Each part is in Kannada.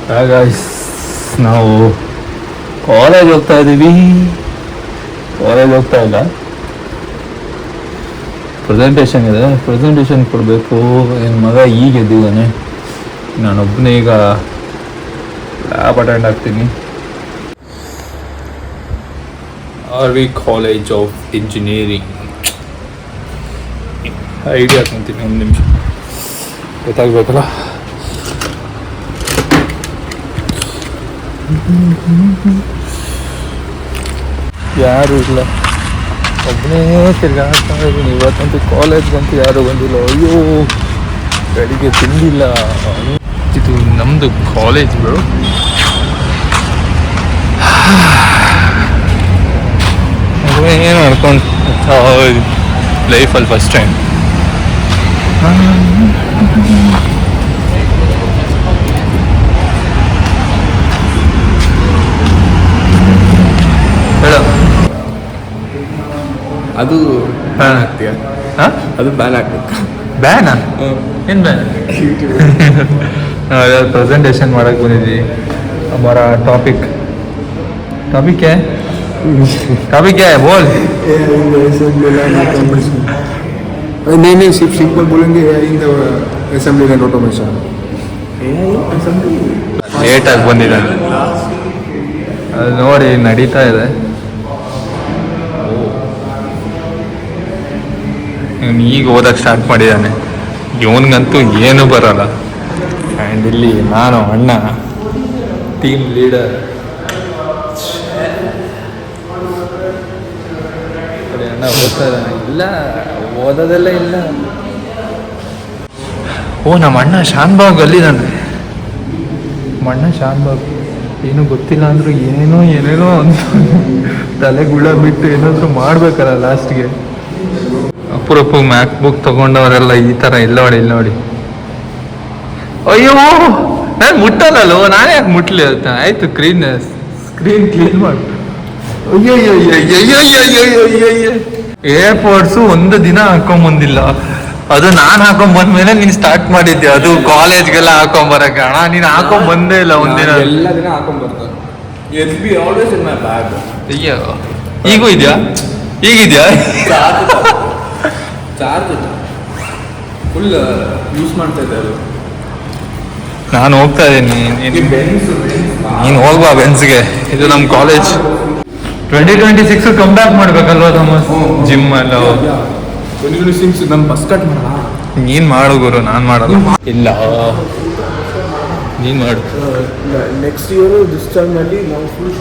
ಗಾಯ್ಸ್, ನಾವು ಕಾಲೇಜ್ ಹೋಗ್ತಾ ಇದ್ದೀವಿ. ಕಾಲೇಜ್ ಹೋಗ್ತಾ ಇಲ್ಲ, ಪ್ರೆಸೆಂಟೇಷನ್ ಇದೆ. ಪ್ರೆಸೆಂಟೇಷನ್ ಕೊಡಬೇಕು. ನನ್ನ ಮಗ ಈಗ ಎದ್ದಿದ್ದಾನೆ. ನಾನೊಬ್ಬನೇ ಈಗ ಲ್ಯಾಬ್ ಅಟೆಂಡ್ ಆಗ್ತೀನಿ. RV college of engineering idea ಹಾಕೊಂತೀನಿ. ಒಂದು ನಿಮಿಷ ಗೊತ್ತಾಗಬೇಕಲ್ಲ. ಯಾರು ಇಲ್ಲ, ಒಬ್ಬನೇ ತಿರ್ಗಾಡ್ತಾ ಇದ್ದೀನಿ. ಇವತ್ತಂತೂ ಕಾಲೇಜ್ಗಂತೂ ಯಾರು ಬಂದಿಲ್ಲ. ಅಯ್ಯೋ, ಬೆಳಿಗ್ಗೆ ತಿಂದಿಲ್ಲ. ಇದು ನಮ್ಮದು ಕಾಲೇಜ್ಗಳು. ಏನು ಮಾಡ್ಕೊಂಡು ಲೈಫಲ್ಲಿ ಫಸ್ಟ್ ಟೈಮ್. ಹೇಳೋ, ಅದು ಬ್ಯಾನ್ ಆಗ್ತೀಯ? ಹಾಂ, ಅದು ಬ್ಯಾನ್ ಆಗ್ಬೇಕು. ಬ್ಯಾನಾ? ಏನು ಬ್ಯಾನ್? ನಾವು ಪ್ರೆಸೆಂಟೇಷನ್ ಮಾಡೋಕ್ಕೆ ಬಂದಿದ್ವಿ. हमारा टॉपिक है बोल. नहीं सिर्फ सिंपल बोलेंगे in the assembly and automation. ಲೇಟಾಗಿ ಬಂದಿದ್ದಾನೆ, ಅದು ನೋಡಿ ನಡೀತಾ ಇದೆ. ಇವನು ಈಗ ಓದಕ್ಕೆ ಸ್ಟಾರ್ಟ್ ಮಾಡಿದ್ದಾನೆ. ಇವನಿಗಂತೂ ಏನೂ ಬರಲ್ಲ. ಆ್ಯಂಡ್ ಇಲ್ಲಿ ನಾನು ಅಣ್ಣ ಟೀಮ್ ಲೀಡರ್. ಅಣ್ಣ ಓದ್ತಾ ಇದ್ದಾನೆ. ಇಲ್ಲ, ಓದೋದೆಲ್ಲ ಇಲ್ಲ. ಓ, ನಮ್ಮ ಅಣ್ಣ ಶಾನ್ಬಾಗ್ ಅಲ್ಲಿದ್ದಾನೆ. ನಮ್ಮ ಅಣ್ಣ ಶಾನ್ಬಾಗ್ ಏನೂ ಗೊತ್ತಿಲ್ಲ ಅಂದರೂ ಏನೇನೋ ಅಂತ ತಲೆ ಗುಳ ಬಿಟ್ಟು ಏನಾದರೂ ಮಾಡ್ಬೇಕಲ್ಲ ಲಾಸ್ಟ್ಗೆ. ಅಪರೂಪ ಮ್ಯಾಕ್ ಬುಕ್ ತೊಗೊಂಡವರೆಲ್ಲ ಈ ಥರ ಇಲ್ಲ ನೋಡಿ. ಅಯ್ಯೋ, ನಾನು ಮುಟ್ಟಲ್ಲೋ, ನಾನೇ ಯಾಕೆ ಮುಟ್ಲಿ ಅಂತ. ಆಯಿತು, ಸ್ಕ್ರೀನ್ ಕ್ಲೀನ್ ಮಾಡಿ. ಅಯ್ಯಯ್ಯಯ್ಯಯ್ಯಯ್ಯಯ್ಯಯ್ಯಯ್ಯ, ಏರ್ಪೋರ್ಟ್ಸು ಒಂದು ದಿನ ಹಾಕೊಂಬಂದಿಲ್ಲ. ಅದು ನಾನು ಹಾಕೊಂಬಂದ್ಮೇಲೆ ನೀನು ಸ್ಟಾರ್ಟ್ ಮಾಡಿದ್ದೆ. ಅದು ಕಾಲೇಜ್ಗೆಲ್ಲ ಹಾಕೊಂಬರಕ್ಕೆ. ಅಣ್ಣ, ನೀನು ಹಾಕೊಂಬಂದೇ ಇಲ್ಲ ಒಂದಿನ. ಎಲ್ಲ ದಿನ ಹಾಕೊಂಡ್ಬರ್ತಾರೆ. Always in my bag. ಅಯ್ಯೋ, ಈಗೂ ಇದೆಯಾ? ಈಗಿದೆಯಾ? ಚಾರ್ಜ್ ಫುಲ್ ಯೂಸ್ ಮಾಡ್ತಾ ಇದ್ದೆ. ಅದು ನಾನು ಹೋಗ್ತಾ ಇದ್ದೀನಿ. ನೀನು ಹೋಗ್ಬಾ ಬೆನ್ಸ್ಗೆ. ಇದು ನಮ್ಮ ಕಾಲೇಜ್. 2026 ಕಮ್ ಬ್ಯಾಕ್ ಮಾಡ್ಬೇಕಲ್ವಾ ಥಾಮಸ್? ಜಿಮ್ ಎಲ್ಲ 2026 ನಮ್ಮ ಬಸ್ ಕಟ್ ಮಾಡೋಣ. ನೀನು ಮಾಡು ಗುರು, ನಾನು ಮಾಡಲ್ಲ. ಇಲ್ಲ, ನೀನು ಮಾಡು. ನೆಕ್ಸ್ಟ್ ಇಯರು ದಿಸ್ ಟೈಮ್ನಲ್ಲಿ ನಾವು ಫುಲ್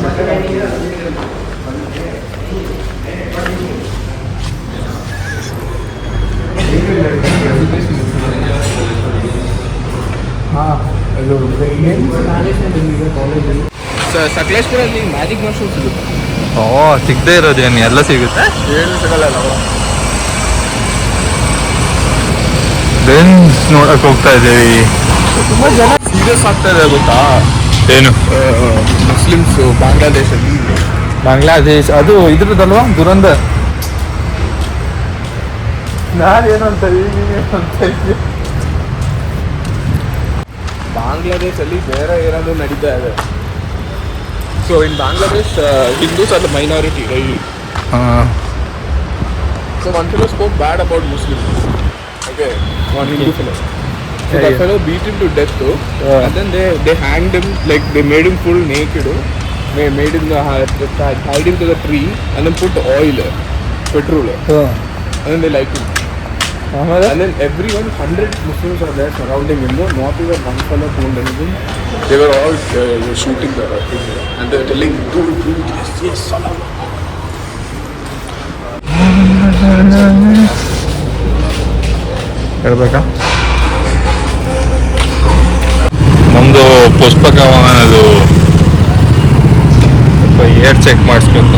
ಸಕಲೇಶ್ಪುರಲ್ಲಿ ಮ್ಯಾಜಿಕ್ ಮಶ್ರೂಮ್ ಸಿಗುತ್ತೆ. ಓ, ಸಿಗದೆ ಇರೋದೇನು? ಎಲ್ಲ ಸಿಗುತ್ತೆ. ಏನು ಸಿಗಲ್ಲ. ಬೆನ್ಸ್ ನೋಡಕ್ಕೆ ಹೋಗ್ತಾ ಇದ್ದೀವಿ. ತುಂಬ ಜನ ಸೀರಿಯಸ್ ಆಗ್ತಾ ಇದೆ ಗೊತ್ತಾ? ಏನು? ಮುಸ್ಲಿಮ್ಸು ಬಾಂಗ್ಲಾದೇಶ್ ಅದು ಇದ್ರದ್ದಲ್ವಾ, ದುರಂದರ್. ನಾನೇನಂತ ಬಾಂಗ್ಲಾದೇಶಲ್ಲಿ ಬೇರೆ ಏನಾದರೂ ನಡೀತಾ ಇದೆ. So in Bangladesh Hindus are the minority, right? So one fellow spoke bad about Muslims. Okay, one Hindu fellow. So that fellow beat him to death though. And then they hanged him, like they made him full naked. They made him tied him to the tree and then put oil, petrol. And then they liked him. And then everyone, 100 Muslims are there surrounding him. Not even one fellow told anything. They were all shooting the thing. And they were telling, dude, yes, salam. ಹೇಳ್ಬೇಕಾ? ನಮ್ಮದು ಪುಷ್ಪಕ ವಾಹನದು ಸ್ವಲ್ಪ ಏರ್ ಚೆಕ್ ಮಾಡಿಸ್ಬೇಕು.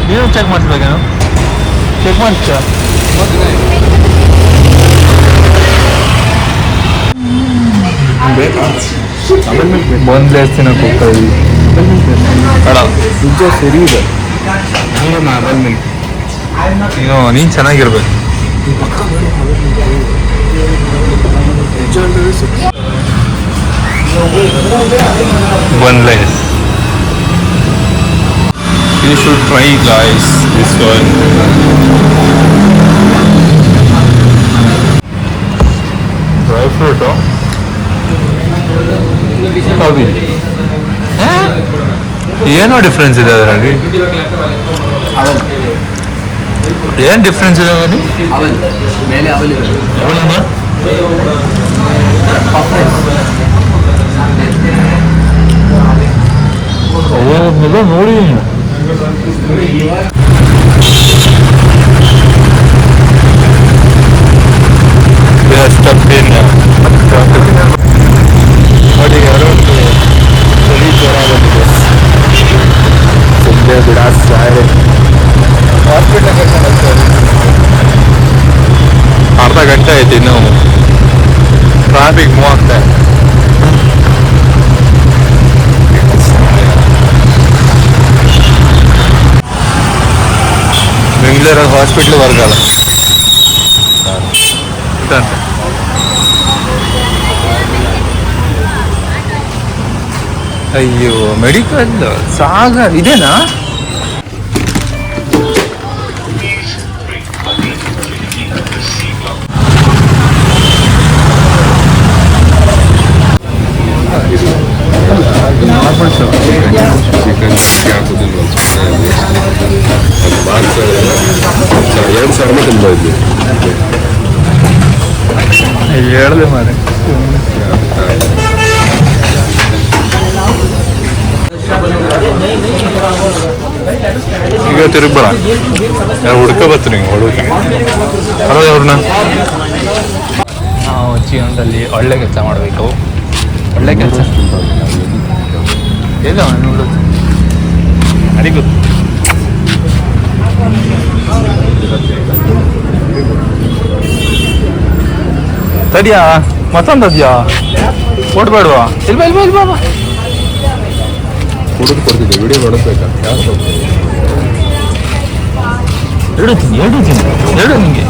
ನೀವು ಚೆಕ್ ಮಾಡಿಸ್ಬೇಕೇನು? ಚೆಕ್ ಮಾಡಿಸ್ತಾ ಬಂದು ತಿನ್ನಕ್ಕೆ ಹೋಗ್ತಾ ಇದೀವಿ. ಬೇಡ, ನಿಜ ಸರಿ ಇದೆ. ನೀನು ಚೆನ್ನಾಗಿರ್ಬೇಕು. Boneless. You should try, guys, this one. Dry fruit, oh? ಏನೋ ಡಿಫ್ರೆನ್ಸ್ ಇದೆ ಅದರಲ್ಲಿ. ಏನು ಡಿಫ್ರೆನ್ಸ್ ಇದೆ ಅದರಲ್ಲಿ? ಅವನ್ನೆಲ್ಲ ನೋಡಿ ನೋಡಿ ಯಾರೋ ಚಳಿ ಜ್ವರ ಬಂದಿದೆ. ಸುಮ್ಮನೆ ಬಿಡ ಸಾಯರೆ ಹಾಸ್ಪಿಟ್ಲಿಗೆ ಕರ್ಕೊಂಡು ಅರ್ಧ ಗಂಟೆ ಆಯ್ತು ಇನ್ನು ಟ್ರಾಫಿಕ್ ಮೂವ್ ಆಗ್ತಾ ಇದೆ. ಬೆಂಗಳೂರಲ್ಲಿ ಹಾಸ್ಪಿಟ್ಲ್ ವರ್ಗಲ್ಲ ಅಯ್ಯೋ ಮೆಡಿಕಲ್ ಸಾಗರ್ ಇದೇನಾ? ನಾರ್ಮಲ್ ಶಾಪ್ ಚಿಕನ್ ಹಾಕೋದಿಲ್ಲ 2,000 ತುಂಬ ಇದ್ವಿ. ಹೇಳ್ದೆ ಮಾರೆ. ಈಗ ತಿರುಗ್ಬೇಡ, ಯಾರು ಹುಡ್ಕೊ ಬರ್ತೀನಿ ಹುಡುಗಿ ಅಲ್ಲ ಅವ್ರನ್ನ. ನಾವು ಜೀವನದಲ್ಲಿ ಒಳ್ಳೆ ಕೆಲಸ ಮಾಡಬೇಕು. ಒಳ್ಳೆ ಕೆಲಸ ಎಲ್ಲ ನೋಡು ನನಗೆ ಗೊತ್ತು. ತಡಿಯಾ ಮತ್ತೊಂದದ್ಯಾ ಕೊಡ್ಬೇಡವಾ? ಇಲ್ವಾ ಇಲ್ವಾ ಇಲ್ವಾ ಹುಡುಗ ಕೊಡ್ತಿದ್ದೆ ವಿಡಿಯೋ ನೋಡಬೇಕಾ? ಎರಡು ನಿಮಗೆ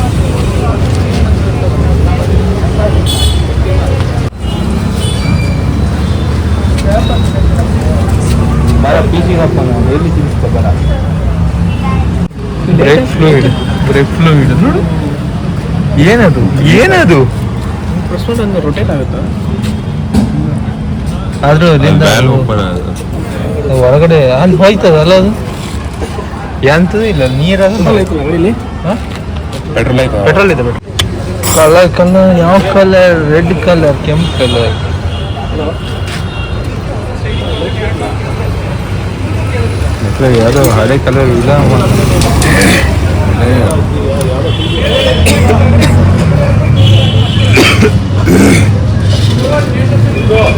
ಬರ ಪೀಚಿಗೆ ಹಾಕೋಣ ಎಲ್ಲಿ ತಿನ್ನಿಸ್ತಾ ಬರ. ಬ್ರೇಕ್ ಫ್ಲೂಯಿಡ್ ನೋಡು. ಏನದು ರೊಟೇಟ್ ಆಗುತ್ತಾ? ಆದ್ರೂ ಅಲ್ಲಿಂದ ಹೊರಗಡೆ ಅಲ್ಲಿ ಹೋಯ್ತದಲ್ಲ ಅದು. ಎಂತದೂ ಇಲ್ಲ, ನೀರಾಗ ಪೆಟ್ರೋಲ್ ಇದೆ. ಕಲರ್ ಯಾವ ಕಲರ್? ರೆಡ್ ಕಲರ್, ಕೆಂಪು ಕಲರ್. ಯಾವುದೋ ಹಳೆ ಕಲರ್ ಇಲ್ಲ.